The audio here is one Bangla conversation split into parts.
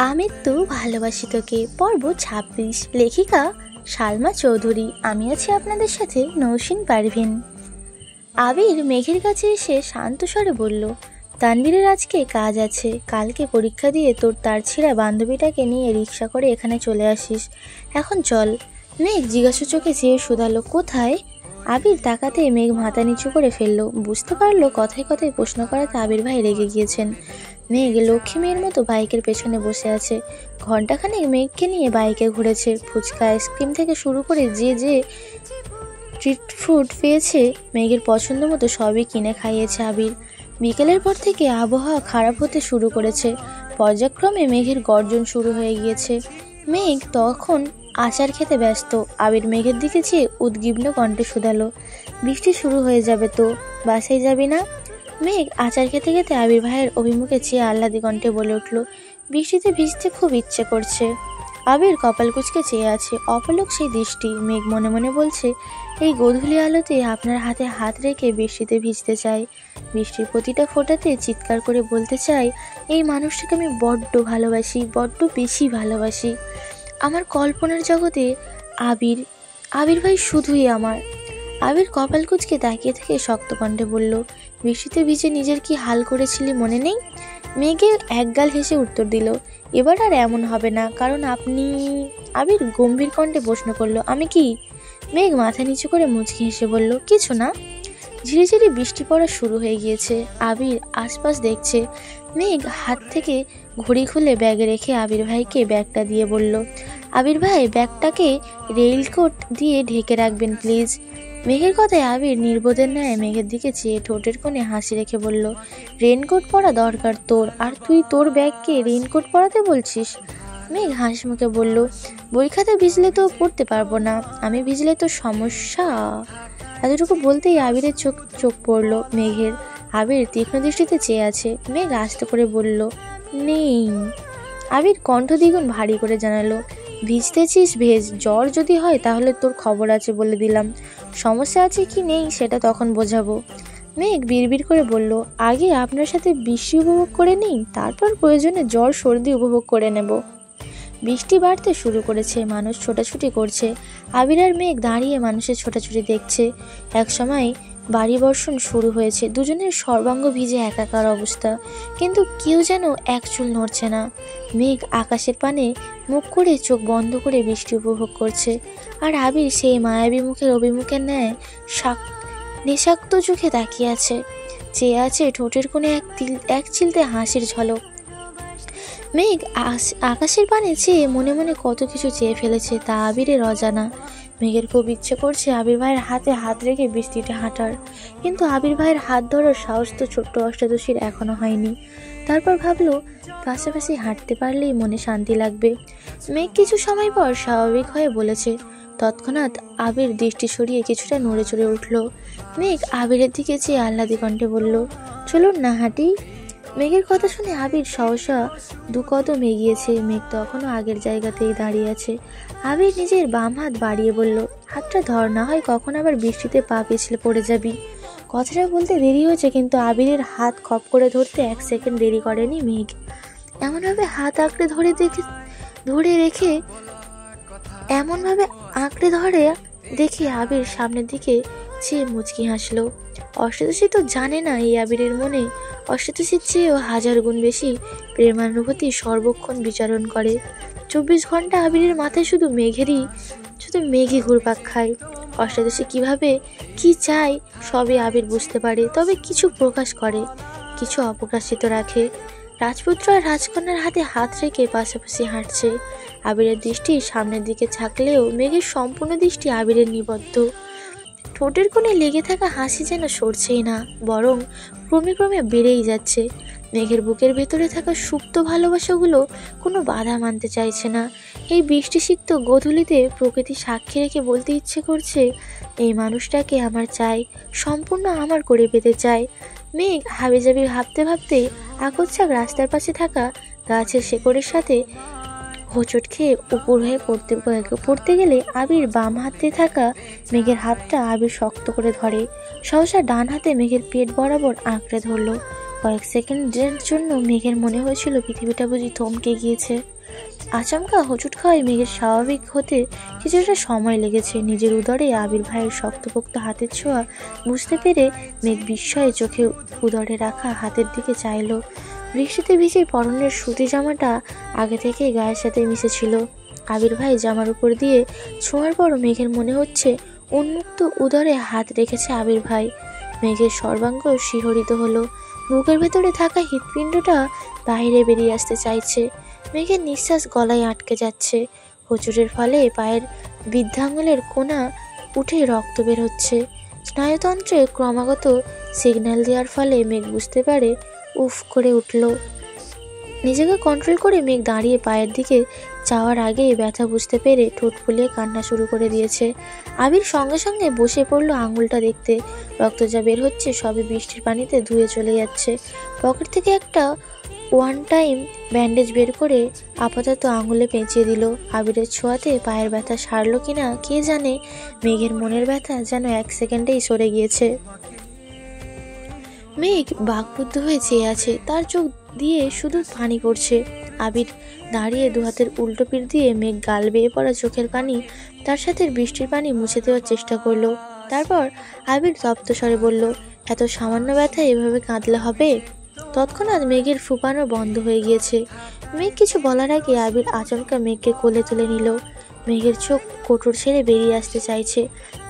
আমৃত্যু ভালোবাসি তোকে পর্ব ২৬। লেখিকা সালমা চৌধুরী। আমি আছি আপনাদের সাথে নৌসিন পারভিন। আবির মেঘের কাছে এসে শান্ত স্বরে বলল, তানভীরের আজকে কাজ আছে, কালকে পরীক্ষা দিয়ে তোর তার ছিঁড়া বান্ধবীটাকে নিয়ে রিক্সা করে এখানে চলে আসিস। এখন চল। মেঘ জিজ্ঞাসু চোখে চেয়ে শুধালো, কোথায়? আবির তাকাতে মেঘ মাথা নিচু করে ফেললো। বুঝতে পারলো কথায় কথায় প্রশ্ন করাতে আবির ভাই রেগে গিয়েছেন। মেঘ লক্ষ্মী মেয়ের মতো বাইকের পেছনে বসে আছে। ঘন্টাখানেক মেঘকে নিয়ে বাইকে ঘুরেছে। ফুচকা আইসক্রিম থেকে শুরু করে যে যে স্ট্রিট ফুড পেয়েছে মেঘের পছন্দ মতো সবই কিনে খাইয়েছে আবির। বিকেলের পর থেকে আবহাওয়া খারাপ হতে শুরু করেছে। পর্যায়ক্রমে মেঘের গর্জন শুরু হয়ে গিয়েছে। মেঘ তখন আচার খেতে ব্যস্ত। আবির মেঘের দিকে চেয়ে উদ্বিগ্ন কণ্ঠে শুধালো, বৃষ্টি শুরু হয়ে যাবে তো, বাসায় যাবি না? মেঘ আচার খেতে খেতে আবির ভাইয়ের অভিমুখে চেয়ে আহ্লাদি কণ্ঠে বলে উঠল, বৃষ্টিতে ভিজতে খুব ইচ্ছে করছে। আবির কপাল কুঁচকে চেয়ে আছে, অপলক সেই দৃষ্টি। মেঘ মনে মনে বলছে, এই গোধূলি আলোতে আপনার হাতে হাত রেখে বৃষ্টিতে ভিজতে চাই। বৃষ্টির প্রতিটা ফোঁটাতে চিৎকার করে বলতে চাই, এই মানুষটাকে আমি বড্ড ভালোবাসি, বড্ড বেশি ভালোবাসি। আমার কল্পনার জগতে আবির আবির ভাই শুধুই আমার। আবির কপাল কুঁচকে তাকিয়ে থেকে শক্ত কণ্ঠে বলল, বৃষ্টিতে ভিজে নিজের কি হাল করেছিলি মনে নেই? মেঘে একগাল হেসে উত্তর দিল, এবার আর এমন হবে না, কারণ আপনি। আবির গম্ভীর কণ্ঠে প্রশ্ন করলো, আমি কি? মেঘ মাথা নিচু করে মুচকি হেসে বলল, কিছু না। ঝিরিঝিরি বৃষ্টি পড়া শুরু হয়ে গিয়েছে। আবির আশপাশ দেখছে। মেঘ হাত থেকে ঘড়ি খুলে ব্যাগে রেখে আবির ভাইকে ব্যাগটা দিয়ে বলল, আবির ভাই ব্যাগটাকে রেইনকোট দিয়ে ঢেকে রাখবেন প্লিজ। মেঘের কথায় আবির নির্বোধের ন্যায় মেঘের দিকে চেয়ে ঠোঁটের কোণে হাসি রেখে বলল, রেইনকোট পরা দরকার তোর, আর তুই তোর ব্যাগকে রেইনকোট পরাতে বলছিস? মেঘ হাসি মুখে বলল, বই খাতা ভিজলে তো পড়তে পারবো না, আমি ভিজলে তো সমস্যা। এতটুকু বলতেই আবিরের চোখ পড়ল মেঘের। আবির তীক্ষ্ণ দৃষ্টিতে চেয়ে আছে। মেঘ আস্তে করে বলল, নেই। আবির কণ্ঠ দ্বিগুণ ভারী করে জানালো, ভিজতেছিস ভেজ, জ্বর যদি হয় তাহলে তোর খবর আছে বলে দিলাম, সমস্যা আছে কি নেই সেটা তখন বোঝাবো। মেঘ বিড়বিড় করে বলল, আগে আপনার সাথে বৃষ্টি উপভোগ করে নিই, তারপর প্রয়োজনে জ্বর সর্দি উপভোগ করে নেব। বৃষ্টি বাড়তে শুরু করেছে, মানুষ ছোটাছুটি করছে। আবির আর মেঘ দাঁড়িয়ে মানুষের ছোটাছুটি দেখছে। এক সময় বাড়ি বর্ষণ শুরু হয়েছে। দুজনের সর্বাঙ্গ ভিজে একাকার অবস্থা, কিন্তু কেউ যেন এক চুল নড়ছে না। মেঘ আকাশের পানে মুখ করে চোখ বন্ধ করে বৃষ্টি উপভোগ করছে, আর আবির সেই মায়াবী মুখের অভিমুখের ন্যায় নেশাক্ত চোখে তাকিয়ে আছে। চেয়ে আছে ঠোঁটের কোণে এক চিলতে হাসির ঝলক। মেঘ আকাশের পানে চেয়ে মনে মনে কত কিছু চেয়ে ফেলেছে, তা আবিরের অজানা। মেঘের খুব ইচ্ছে করছে আবির ভাইয়ের হাতে হাত রেখে বৃষ্টিতে হাঁটার, কিন্তু আবির ভাইয়ের হাত ধরার সাহস তো ছোট্ট অষ্টাদশীর এখনো হয়নি। তারপর ভাবলো, পাশাপাশি হাঁটতে পারলেই মনে শান্তি লাগবে। মেঘ কিছু সময় পর স্বাভাবিক হয়ে বলেছে। তৎক্ষণাৎ আবির দৃষ্টি সরিয়ে কিছুটা নড়ে চড়ে উঠল। মেঘ আবিরের দিকে চেয়ে আহ্লাদি কণ্ঠে বলল, চলুন না হাঁটি। মেঘের কথা শুনে আবির সহসা দু কদম এগিয়েছে। মেঘ তখনও আগের জায়গাতেই দাঁড়িয়ে আছে। আবির নিজের বাম হাত বাড়িয়ে বলল, হাতটা ধর, না হয় কখন আবার বৃষ্টিতে পা পিছলে পড়ে যাবি। কথাটা বলতে দেরি হয়েছে, কিন্তু আবিরের হাত খপ করে ধরতে এক সেকেন্ড দেরি করেনি মেঘ। এমনভাবে হাত আঁকড়ে ধরে দেখে আবির সামনের দিকে চেয়ে মুচকি হাসলো। অষ্টাদশী তো জানে না এই আবিরের মনে অষ্টাদশীর চেয়েও হাজার গুণ বেশি প্রেমানুভূতি সর্বক্ষণ বিচারণ করে। 24 ঘন্টা আবিরের মাথায় শুধু মেঘই ঘুরপাক খায়। অষ্টাদশী কিভাবে কি চায় সবই আবির বুঝতে পারে, তবে কিছু প্রকাশ করে, কিছু অপ্রকাশিত রাখে। রাজপুত্র আর রাজকন্যার হাতে হাত রেখে পাশাপাশি হাঁটছে। আবিরের দৃষ্টি সামনের দিকে থাকলেও মেঘের সম্পূর্ণ দৃষ্টি আবিরের নিবদ্ধ। ঠোঁটের কোণে লেগে থাকা হাসি যেন সরছেই না, বরং ক্রমে ক্রমে বেড়েই যাচ্ছে। মেঘের বুকের ভেতরে থাকা সুপ্ত ভালোবাসাগুলো কোনো বাধা মানতে চাইছে না। এই বৃষ্টিসিক্ত গোধূলিতে প্রকৃতি সাক্ষী রেখে বলতে ইচ্ছে করছে, এই মানুষটাকে আমার চাই, সম্পূর্ণ আমার করে পেতে চাই। মেঘ হাবিজাবি ভাবতে ভাবতে আকস্মাৎ রাস্তার পাশে থাকা গাছের শেকড়ের সাথে হোঁচট খেয়ে উপর হয়ে পড়তে গেলে আবির বাম হাতে থাকা মেঘের হাতটা আবির শক্ত করে ধরে। সহসা ডান হাতে মেঘের পেট বরাবর আঁকড়ে ধরল। কয়েক সেকেন্ডের জন্য মেঘের মনে হয়েছিল পৃথিবীটা বুঝি থমকে গিয়েছে। আচমকা হোঁচট খাওয়ায় মেঘের স্বাভাবিক হতে কিছুটা সময় লেগেছে। নিজের উদরে আবির ভাইয়ের শক্তপোক্ত হাতের ছোঁয়া বুঝতে পেরে মেঘ বিস্ময়ে চোখে উদরে রাখা হাতের দিকে চাইল। বৃষ্টিতে ভিজে পরনের সুতি জামাটা আগে থেকে গায়ের সাথে মিশেছিল। আবির ভাই জামার উপর দিয়ে ছোঁয়ার পর মেঘের মনে হচ্ছে উন্মুক্ত উদরে হাত রেখেছে আবির ভাই। মেঘের সর্বাঙ্গ শিহরিত হলো। বুকের ভেতরে থাকা হৃৎপিণ্ডটা বাইরে বেরিয়ে আসতে চাইছে। মেঘের নিঃশ্বাস গলায় আটকে যাচ্ছে। হোঁচটের ফলে পায়ের বৃদ্ধাঙ্গুলের কোণা উঠে রক্ত বের হচ্ছে। স্নায়ুতন্ত্রে ক্রমাগত সিগন্যাল দেওয়ার ফলে মেঘ বুঝতে পারে। উফ করে উঠল। নিজেকে কন্ট্রোল করে মেঘ দাঁড়িয়ে পায়ের দিকে যাওয়ার আগে ব্যথা বুঝতে পেরে ঠোঁট ফুলিয়ে কান্না শুরু করে দিয়েছে। আবির সঙ্গে সঙ্গে বসে পড়লো আঙুলটা দেখতে। রক্ত যা বের হচ্ছে সবই বৃষ্টির পানিতে ধুয়ে চলে যাচ্ছে। পকেট থেকে একটা ওয়ান টাইম ব্যান্ডেজ বের করে আপাতত আঙুলে পেঁচিয়ে দিল। আবিরের ছোঁয়াতে পায়ের ব্যথা সারলো কিনা কে জানে। মেঘের মনের ব্যথা যেন 1 সেকেন্ডেই সরে গিয়েছে। মেঘ বাকরুদ্ধ হয়ে চেয়ে আছে। তার চোখ দিয়ে শুধু পানি পড়ছে। আবির দাঁড়িয়ে দুহাতের উল্টো পিঠ দিয়ে মেঘ গাল বেয়ে পড়া চোখের পানি তার সাথে বৃষ্টির পানি মুছে দেওয়ার চেষ্টা করলো। তারপর আবির তপ্ত স্বরে বলল, এত সামান্য ব্যথা এভাবে কাঁদলে হবে? তৎক্ষণাৎ মেঘের ফুপানো বন্ধ হয়ে গিয়েছে। মেঘ কিছু বলার আগে আবির আচমকা মেঘকে কোলে তুলে নিল। মেঘের চোখ কোটর ছেড়ে বেরিয়ে আসতে চাইছে।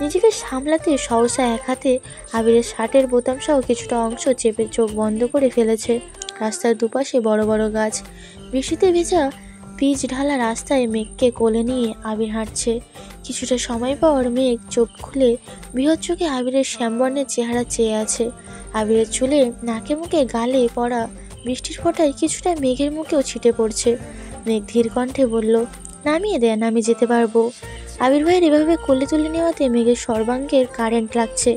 নিজেকে সামলাতে সহসা এক হাতে আবিরের শার্টের বোতাম সহ কিছুটা অংশ চেপে চোখ বন্ধ করে ফেলেছে। রাস্তার দুপাশে বড় বড় গাছ। বৃষ্টিতে ভেজা পিচ ঢালা রাস্তায় মেঘকে কোলে নিয়ে আবির হাঁটছে। কিছুটা সময় পর মেঘ চোখ খুলে বৃহৎ চোখে আবিরের শ্যামবর্ণের চেহারা চেয়ে আছে। আবিরের চুলে নাকে মুখে গালে পড়া বৃষ্টির ফোঁটায় কিছুটা মেঘের মুখেও ছিটে পড়ছে। মেঘ ধীর কণ্ঠে বলল, নামিয়ে দেন, আমি যেতে পারবো। আবির ভাইয়ের এভাবে কোলে তুলে নেওয়াতে মেঘের সর্বাঙ্গের কারেন্ট লাগছে।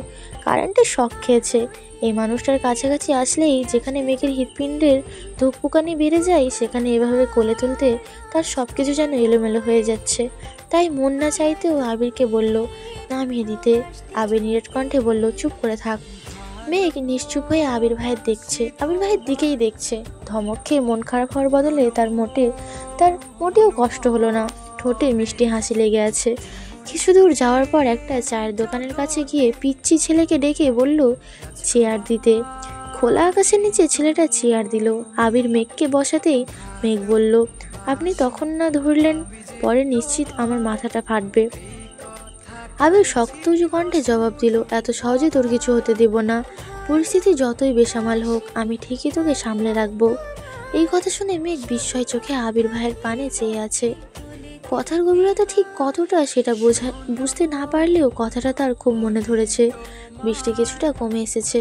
কারেন্টের শক খেয়েছে। এই মানুষটার কাছাকাছি আসলেই যেখানে মেঘের হৃৎপিণ্ডের ধুকপুকানি বেড়ে যায়, সেখানে এভাবে কোলে তুলতে তার সব কিছু যেন এলোমেলো হয়ে যাচ্ছে। তাই মন না চাইতেও আবিরকে বলল নামিয়ে দিতে। আবির নিরেট কণ্ঠে বলল, চুপ করে থাক। মেঘ নিশ্চুপ হয়ে আবির ভাইয়ের দিকেই দেখছে। ধমক খেয়ে মন খারাপ হওয়ার বদলে তার মোটেও কষ্ট হলো না। ঠোঁটে মিষ্টি হাসি লেগে আছে। কিছু দূর যাওয়ার পর একটা চায়ের দোকানের কাছে গিয়ে পিচ্চি ছেলেকে ডেকে বলল চেয়ার দিতে। খোলা আকাশের নিচে ছেলেটা চেয়ার দিল। আবির মেঘকে বসাতেই মেঘ বলল, আপনি তখন না ধরলেন, পরে নিশ্চিত আমার মাথাটা ফাটবে। আবির শক্ত কণ্ঠে জবাব দিল, এত সহজে তোর কিছু হতে দেব না। পরিস্থিতি যতই বেসামাল হোক, আমি ঠিকই তোকে সামলে রাখবো। এই কথা শুনে মেঘ বিস্ময় চোখে আবির ভাইয়ের পানে চেয়ে আছে। কথার গভীরতা ঠিক কতটা সেটা বুঝতে না পারলেও কথাটা তার খুব মনে ধরেছে। বৃষ্টি কিছুটা কমে এসেছে।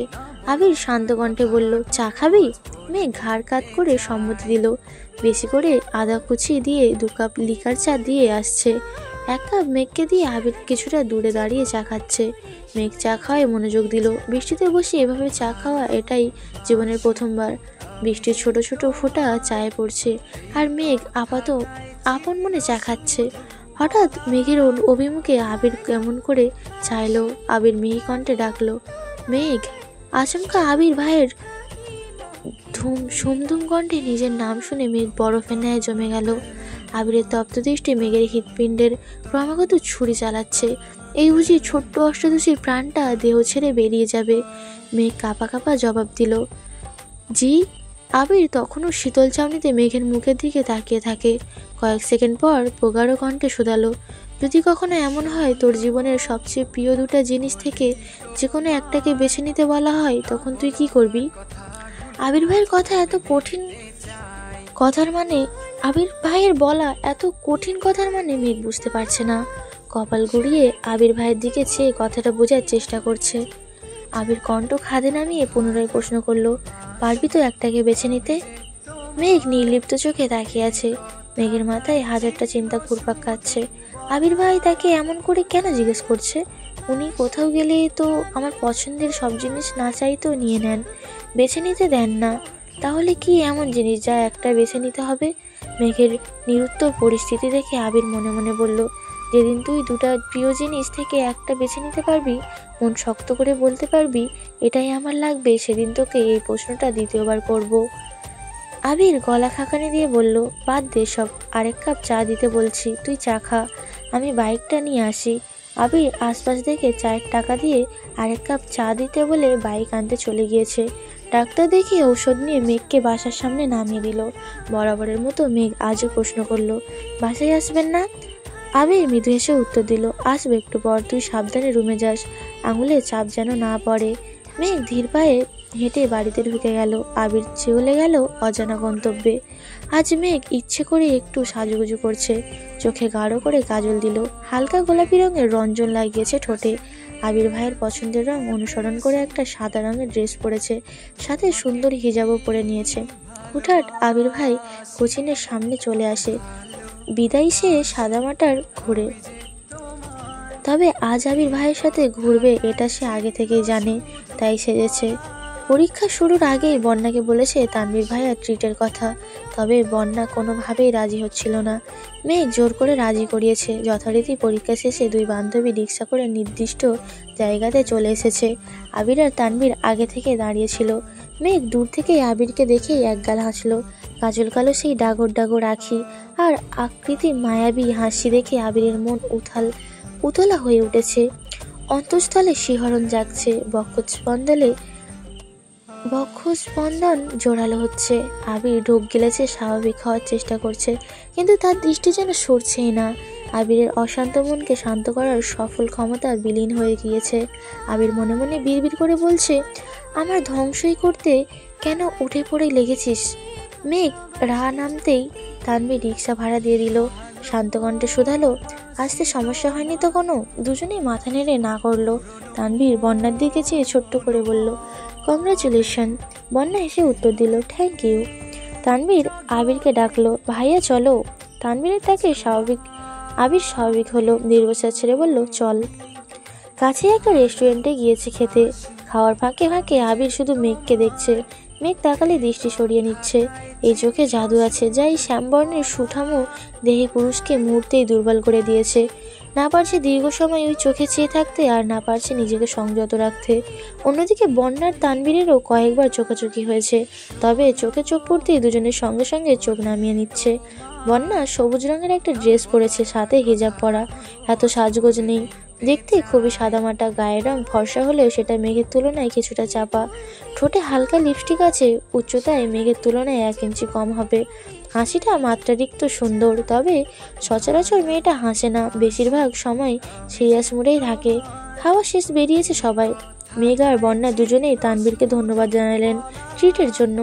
আবির শান্ত কণ্ঠে বলল, চা খাবি? মেঘ ঘাড় কাত করে সম্মতি দিল। বেশি করে আদা কুচি দিয়ে 2 কাপ লিকার চা দিয়ে আসছে। 1 কাপ মেঘকে দিয়ে আবির কিছুটা দূরে দাঁড়িয়ে চা খাচ্ছে। মেঘ চা খাওয়ায় মনোযোগ দিল। বৃষ্টিতে বসে এভাবে চা খাওয়া এটাই জীবনের প্রথমবার। বৃষ্টির ছোট ছোট ফোঁটা চায়ে পড়ছে আর মেঘ আপন মনে চা খাচ্ছে। হঠাৎ মেঘের অভিমুখে আবির কেমন করে চাইলো। আবির মিহি কণ্ঠে ডাকলো, মেঘ। আচমকা আবির ভাইয়ের সুমধুম কণ্ঠে নিজের নাম শুনে মেঘ বরফের ন্যায় জমে গেল। আবিরের তপ্ত দৃষ্টি মেঘের হৃৎপিণ্ডের ক্রমাগত ছুরি চালাচ্ছে। এই বুঝি ছোট্ট অষ্টাদশীর প্রাণটা দেহ ছেড়ে বেরিয়ে যাবে। মেঘ কাঁপা কাঁপা জবাব দিল, জি। আবির তখনও শীতল চাউনিতে মেঘের মুখের দিকে তাকিয়ে থাকে। কয়েক সেকেন্ড পর প্রগাঢ় কণ্ঠে শোধালো, যদি কখনো এমন হয় তোর জীবনের সবচেয়ে প্রিয় 2টা জিনিস থেকে যে কোনো একটাকে বেছে নিতে বলা হয়, তখন তুই কি করবি? আবির ভাইয়ের বলা এত কঠিন কথার মানে মেঘ বুঝতে পারছে না। কপাল গুড়িয়ে আবির ভাইয়ের দিকে চেয়ে কথাটা বোঝার চেষ্টা করছে। আবির কণ্ঠ খাদে নামিয়ে পুনরায় প্রশ্ন করলো, পারবি তো একটাকে বেছে নিতে? মেঘ নির্লিপ্ত চোখে তাকিয়ে আছে। মেঘের মাথায় হাজারটা চিন্তা ঘুরপাক খাচ্ছে। আবির ভাই তাকে এমন করে কেন জিজ্ঞেস করছে? উনি কোথাও গেলে তো আমার পছন্দের সব জিনিস না চাইতেও নিয়ে নেন, বেছে নিতে দেন না। তাহলে কি এমন জিনিস যা একটা বেছে নিতে হবে? মেঘের নিরুত্তর পরিস্থিতি দেখে আবির মনে মনে বলল, যেদিন তুই দুটা প্রিয় জিনিস থেকে একটা বেছে নিতে পারবি, মন শক্ত করে বলতে পারবি এটাই আমার লাগবে, সেদিন তোকে এই প্রশ্নটা দ্বিতীয়বার করব। আবির গলা খাকানি দিয়ে বলল, বাদ দে সব, আরেক কাপ চা দিতে বলছি, তুই চা খা, আমি বাইকটা নিয়ে আসি। আবির আশপাশ দেখে চায়ের টাকা দিয়ে আরেক কাপ চা দিতে বলে বাইক আনতে চলে গিয়েছে। ডাক্তার দেখিয়ে ঔষধ নিয়ে মেঘকে বাসার সামনে নামিয়ে দিল। বরাবরের মতো মেঘ আজও প্রশ্ন করলো, বাসায় আসবেন না? আবির মৃদু হেসে উত্তর দিল, আসবে একটু পর, তুই সাবধানে রুমে যাস, আঙুলে চাপ যেন না পড়ে। মেঘ ধীর পায়ে হেঁটে বাড়িতে ঢুকে গেল। আবির চলে গেল অজানা গন্তব্যে। আজ মেঘ ইচ্ছে করে একটু সাজুগুজু করছে, চোখে গাঢ় করে কাজল দিল, হালকা গোলাপি রঙের রঞ্জন লাগিয়েছে ঠোঁটে। আবির ভাইয়ের পছন্দের রং অনুসরণ করে একটা সাদা রঙের ড্রেস পরেছে, সাথে সুন্দর হিজাবও পরে নিয়েছে। হুটহাট আবির ভাই কোচিনের সামনে চলে আসে। বিদায় সে সাদামাটার ঘুরে, তবে আজ আবির ভাইয়ের সাথে ঘুরবে এটা সে আগে থেকেই জানে, তাই সেজেছে। পরীক্ষা শুরুর আগেই বন্যাকে বলেছে তানভীর ভাইয়া ট্রিটের কথা, তবে বন্যা কোনোভাবেই রাজি হচ্ছিল না। মেঘ জোর করে রাজি করিয়েছে। যথারীতি পরীক্ষা শেষে দুই বান্ধবী রিক্সা করে নির্দিষ্ট জায়গাতে চলে এসেছে। আবির আর তানভীর আগে থেকে দাঁড়িয়েছিল। মেঘ দূর থেকেই আবিরকে দেখেই একগাল হাসলো। কাজল কালো সেই ডাগর ডাগর আঁখি আর আকৃতি মায়াবী হাসি দেখে আবিরের মন উতলা হয়ে উঠেছে। অন্তঃস্থলে শিহরণ জাগছে, বক্ষস্পন্দন জোরালো হচ্ছে। আবির ঢোক গিলেছে, স্বাভাবিক হওয়ার চেষ্টা করছে, কিন্তু তার দৃষ্টি যেন সরছেই না। আবিরের অশান্ত মনকে শান্ত করার সফল ক্ষমতা বিলীন হয়ে গিয়েছে। আবির মনে মনে বিড়বিড় করে বলছে, আমার ধ্বংসই করতে কেন উঠে পড়ে লেগেছিস? মেঘ নামতেই তানভীর রিক্সা ভাড়া দিয়ে দিল। শান্ত কণ্ঠে শুধালো, আসতে সমস্যা হয়নি তো কোনো? দুজনেই মাথা নেড়ে না করলো। তানভীর বন্যার দিকে চেয়ে ছোট্ট করে বলল, কংগ্রাচুলেশন। বন্যা হেসে উত্তর দিল, থ্যাংক ইউ। তানভীর আবিরকে ডাকলো, ভাইয়া চলো। তানভীরের তাকে আবির স্বাভাবিক হলো, দীর্ঘশ্বাস ছেড়ে বলল, চল। কাছে একটা রেস্টুরেন্টে গিয়েছে খেতে। খাওয়ার ফাঁকে ফাঁকে আবির শুধু মেঘকে দেখছে। মেঘ তাকালে দৃষ্টি সরিয়ে নিচ্ছে। এই চোখে জাদু আছে, যা এই শ্যামবর্ণের সুঠামো দেহে পুরুষকে মুহূর্তেই দুর্বল করে দিয়েছে। না পারছে দীর্ঘ সময় ওই চোখে চেয়ে থাকতে, আর না পারছে নিজেকে সংযত রাখতে। অন্যদিকে বন্যার তানভীরেরও কয়েকবার চোখাচোখি হয়েছে, তবে চোখে চোখ পড়তেই দুজনের সঙ্গে সঙ্গে চোখ নামিয়ে নিচ্ছে। বন্যা সবুজ রঙের একটা ড্রেস পরেছে, সাথে হিজাব পরা। এত সাজগোজ নেই, দেখতে খুবই সাদামাটা। গায়ের রং ফর্সা হলেও সেটা মেঘের তুলনায় কিছুটা চাপা। ঠোঁটে হালকা লিপস্টিক আছে, উচ্চতায় মেঘের তুলনায় 1 ইঞ্চি কম হবে। হাসিটা মাত্রাতিরিক্ত সুন্দর, তবে সচরাচর মেয়েটা হাসে না, বেশিরভাগ সময় সিরিয়াস মুডেই থাকে। খাওয়া শেষ, বেরিয়েছে সবাই। মেঘ আর বন্যা দুজনেই তানভীরকে ধন্যবাদ জানালেন ট্রিটের জন্য।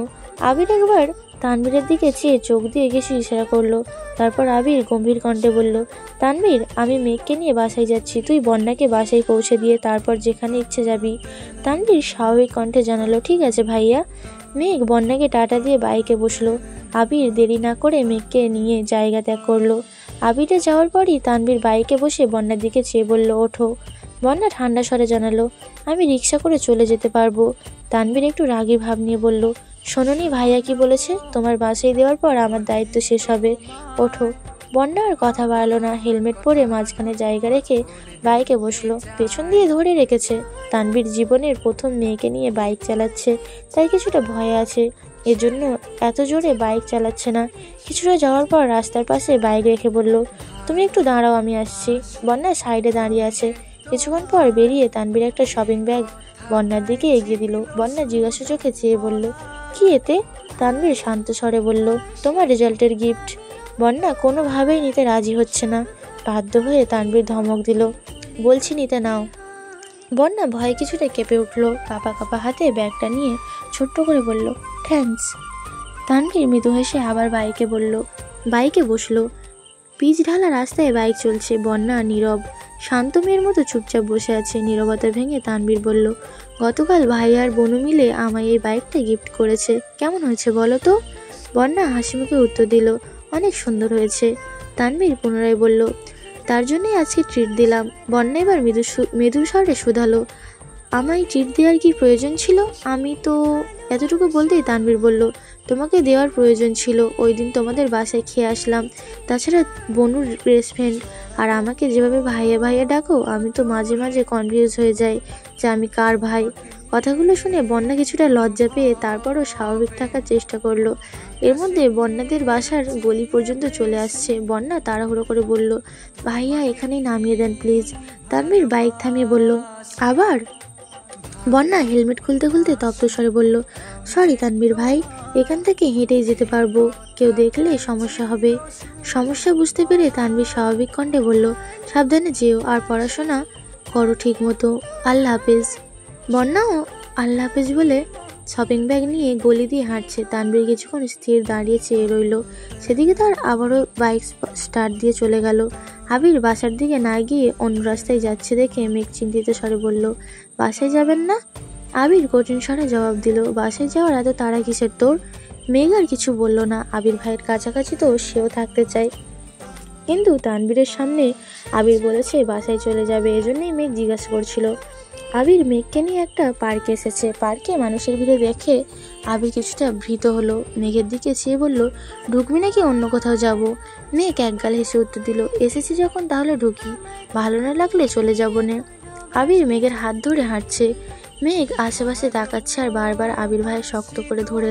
আবির একবার তানভীরের দিকে চেয়ে চোখ দিয়ে কিছু ইশারা করলো। তারপর আবির গম্ভীর কণ্ঠে বলল, তানভীর, আমি মেঘকে নিয়ে বাসায় যাচ্ছি, তুই বন্যাকে বাসায় পৌঁছে দিয়ে তারপর যেখানে ইচ্ছে যাবি। তানভীর স্বাভাবিক কণ্ঠে জানালো, ঠিক আছে ভাইয়া। মেঘ বন্যাকে টাটা দিয়ে বাইকে বসলো। আবির দেরি না করে মেঘকে নিয়ে জায়গা ত্যাগ করলো। আবিরে যাওয়ার পরই তানভীর বাইকে বসে বন্যার দিকে চেয়ে বলল, ওঠো। বন্যা ঠান্ডা স্বরে জানালো, আমি রিক্সা করে চলে যেতে পারবো। তানভীর একটু রাগী ভাব নিয়ে বলল, শোনোনি ভাইয়া কি বলেছে, তোমার বাসায় দেওয়ার পর আমার দায়িত্ব শেষ হবে, ওঠো। বন্যা আর কথা বাড়ালো না। হেলমেট পরে মাঝখানে জায়গা রেখে বাইকে বসলো। পেছন দিয়ে ধরে রেখেছে। তানভীর জীবনের প্রথম মেয়েকে নিয়ে বাইক চালাচ্ছে, তাই কিছুটা ভয় আছে, এজন্য এত জোরে বাইক চালাচ্ছে না। কিছুটা যাওয়ার পর রাস্তার পাশে বাইক রেখে বলল, তুমি একটু দাঁড়াও, আমি আসছি। বন্যা সাইডে দাঁড়িয়ে আছে। কিছুক্ষণ পর বেরিয়ে তানভীর একটা শপিং ব্যাগ বন্যার দিকে এগিয়ে দিল। বন্যা জিজ্ঞাসা চোখে চেয়ে বলল, কি এতে? তানভীর শান্ত স্বরে বলল, তোমার রেজাল্টের গিফট। বন্যা কোনোভাবেই নিতে রাজি হচ্ছে না। বাধ্য হয়ে তানভীর ধমক দিল, বলছি নিতে নাও। বন্যা ভয়ে কিছুটা কেঁপে উঠল। কাঁপা কাঁপা হাতে ব্যাগটা নিয়ে ছোট্ট করে বলল, থ্যাঙ্কস। তানভীর মৃদু হেসে আবার বাইকে বসলো। পিচ ঢালা রাস্তায় বাইক চলছে। বন্যা নীরব, শান্ত মেয়ের মতো চুপচাপ বসে আছে। নীরবতা ভেঙে তানভীর বলল, গতকাল ভাই আর বনু মিলে আমায় এই বাইকটা গিফট করেছে, কেমন হয়েছে বলো তো? বন্যা হাসি মুখে উত্তর দিল, অনেক সুন্দর হয়েছে। তানভীর পুনরায় বলল, তার জন্যই আজকে ট্রিট দিলাম। বন্যা এবার মৃদু স্বরে শুধালো, আমায় ট্রিট দেওয়ার কি প্রয়োজন ছিল? আমি তো এতটুকু বলতেই তানভীর বলল, তোমাকে দেওয়ার প্রয়োজন ছিল, ওই দিন তোমাদের বাসায় খেয়ে আসলাম। তাছাড়া বনুর বেস্ট ফ্রেন্ড, আর আমাকে যেভাবে ভাইয়া ভাইয়া ডাকো আমি তো মাঝে মাঝে কনফিউজ হয়ে যাই যে আমি কার ভাই। কথাগুলো শুনে বন্যা কিছুটা লজ্জা পেয়ে তারপরও স্বাভাবিক থাকার চেষ্টা করলো। এর মধ্যে বন্যাদের বাসার গলি পর্যন্ত চলে আসছে। বন্যা তাড়াহুড়ো করে বলল, ভাইয়া এখানেই নামিয়ে দেন প্লিজ। তানভীর বাইক থামিয়ে বলল, আবার? বন্যা হেলমেট খুলতে খুলতে তপ্ত স্বরে বলল, সরি তানভীর ভাই, এখান থেকে হেঁটেই যেতে পারবো, কেউ দেখলে সমস্যা হবে। সমস্যা বুঝতে পেরে তানভীর স্বাভাবিক কণ্ঠে বলল, সাবধানে যেও আর পড়াশোনা করো ঠিক মতো, আল্লাহ হাফেজ। বন্যাও আল্লাহ হাফেজ বলে শপিং ব্যাগ নিয়ে গলি দিয়ে হাঁটছে। তানভীর কিছুক্ষণ স্থির দাঁড়িয়ে চেয়ে রইল। সেদিকে তার আবারও বাইক স্টার্ট দিয়ে চলে গেল। আবির বাসার দিকে না গিয়ে অন্য রাস্তায় যাচ্ছে দেখে মেঘ চিন্তিত স্বরে বলল, বাসায় যাবেন না? আবির কঠিন স্বরে জবাব দিল, বাসায় যাওয়ার এত তাড়া কিসের তোর? মেঘ আর কিছু বলল না। আবির ভাইয়ের কাছাকাছি তো সেও থাকতে চায়, কিন্তু তানভীরের সামনে আবির বলেছে বাসায় চলে যাবে, এজন্যই মেঘ জিজ্ঞাসা করছিল। আবির মেঘকে নিয়ে একটা পার্কে এসেছে। পার্কে মানুষের ভিড়ে দেখে আবির কিছুটা ভীত হলো। মেঘের দিকে চেয়ে বলল, ঢুকবি নাকি অন্য কোথাও যাব? মেঘ একগাল হেসে উত্তর দিল, এসেছি যখন তাহলে ঢুকি, ভালো না লাগলে চলে যাব নে। আবির মেঘের হাত ধরে হাঁটছে। মেঘ আশেপাশে তাকাচ্ছে আর বারবার আবির ভাইয়ের শক্ত করে ধরে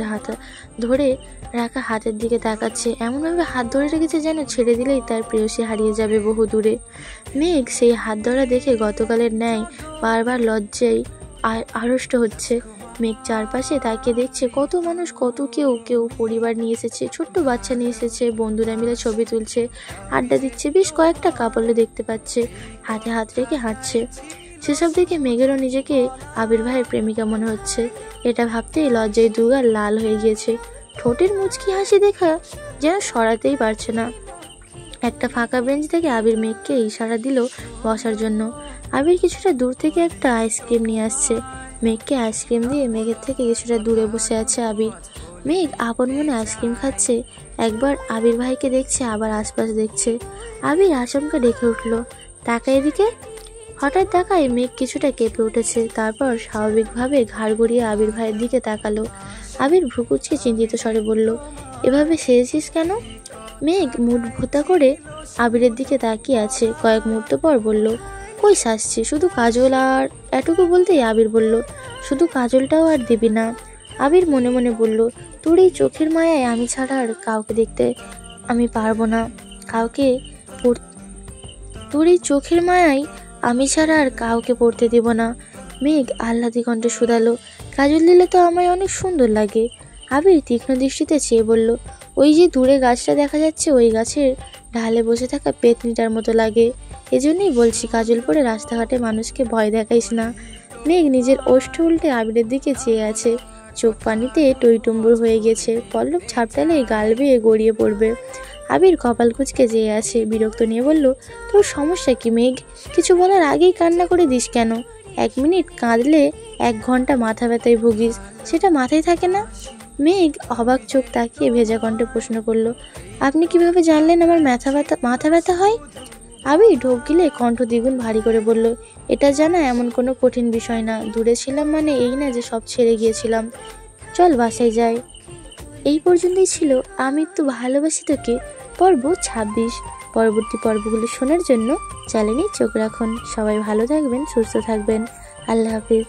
রাখা হাতের দিকে তাকাচ্ছে। এমনভাবে হাত ধরে রেখেছে যেন ছেড়ে দিলেই তার প্রেয়সী হারিয়ে যাবে বহু দূরে। মেঘ সেই হাত ধরা দেখে গতকালের ন্যায় বারবার লজ্জায় আড়ষ্ট হচ্ছে। মেঘ চারপাশে তাকিয়ে দেখছে কত মানুষ, কত কেউ পরিবার নিয়ে এসেছে, ছোট্ট বাচ্চা নিয়ে এসেছে, বন্ধুরা মিলে ছবি তুলছে, আড্ডা দিচ্ছে, বেশ কয়েকটা কাপড়ে দেখতে পাচ্ছে, হাতে হাত রেখে হাঁটছে। সেসব দেখে মেঘেরও নিজেকে আবির ভাইয়ের প্রেমিকা মনে হচ্ছে। এটা ভাবতেই লজ্জায় দুগাল লাল হয়ে গিয়েছে। ঠোঁটের মুচকি হাসি দেখা যেন সরাতেই পারছে না। একটা ফাঁকা বেঞ্চ থেকে আবির মেঘকে ইশারা দিল বসার জন্য। আবির কিছুটা দূর থেকে একটা আইসক্রিম নিয়ে আসছে। মেঘকে আইসক্রিম দিয়ে মেঘের থেকে কিছুটা দূরে বসে আছে আবির। মেঘ আপন মনে আইসক্রিম খাচ্ছে, একবার আবির ভাইকে দেখছে, আবার আশপাশ দেখছে। আবির আচমকা ডেকে উঠল, তাকা এদিকে। হঠাৎ তাকায় মেঘ কিছুটা কেঁপে উঠেছে, তারপর স্বাভাবিকভাবে ঘাড় গড়িয়ে আবির ভাইয়ের দিকে তাকালো। আবির ভ্রুকুচকে চিন্তিত স্বরে বলল, এভাবে সেজেছিস কেন? মেঘ মুড ভোতা করে আবিরের দিকে তাকিয়ে আছে। কয়েক মুহূর্ত পর বলল, কই সাজছি, শুধু কাজল। আর এটুকু বলতেই আবির বলল, শুধু কাজলটাও আর দিবি না? আবির মনে মনে বলল, তোর এই চোখের মায়ায় আমি ছাড়া আর কাউকে দেখতে আমি পারবো না, তোর এই চোখের মায়ায় আমি ছাড়া আর কাউকে পড়তে দিব না। মেঘ আহ্লাদি কণ্ঠে শুধালো, কাজল দিলে তো আমায় অনেক সুন্দর লাগে। আবির তীক্ষ্ণ দৃষ্টিতে চেয়ে বলল, ওই যে দূরে গাছটা দেখা যাচ্ছে, ওই গাছের ঢালে বসে থাকা পেতনিটার মতো লাগে, এজন্যই বলছি কাজল পরে রাস্তাঘাটে মানুষকে ভয় দেখাইস না। মেঘ নিজের ওষ্ঠ উল্টে আবিরের দিকে চেয়ে আছে, চোখ পানিতে টইটুম্বুর হয়ে গেছে, পল্লব ছাপটালে গাল বেয়ে গড়িয়ে পড়বে। আবির কপাল কুঁচকে চেয়ে আছে, বিরক্ত নিয়ে বলল, তোর সমস্যা কি মেঘ? কিছু বলার আগেই কান্না করে দিস কেন? 1 মিনিট কাঁদলে 1 ঘন্টা মাথা ব্যথায় ভুগিস, সেটা মাথায় থাকে না? মেঘ অবাক চোখ তাকিয়ে ভেজা কণ্ঠে প্রশ্ন করলো, আপনি কিভাবে জানলেন আমার মাথা ব্যথা হয়? আবির ঢোক গিলে কণ্ঠ দ্বিগুণ ভারী করে বলল, এটা জানা এমন কোনো কঠিন বিষয় না, দূরে ছিলাম মানে এই না যে সব ছেড়ে গিয়েছিলাম, চল বাসায় যাই। এই পর্যন্তই ছিল আমি তো ভালোবাসি তোকে পর্ব 26। পরবর্তী পর্বগুলো শোনার জন্য চ্যানেলে চোখ রাখুন। সবাই ভালো থাকবেন, সুস্থ থাকবেন, আল্লাহ হাফিজ।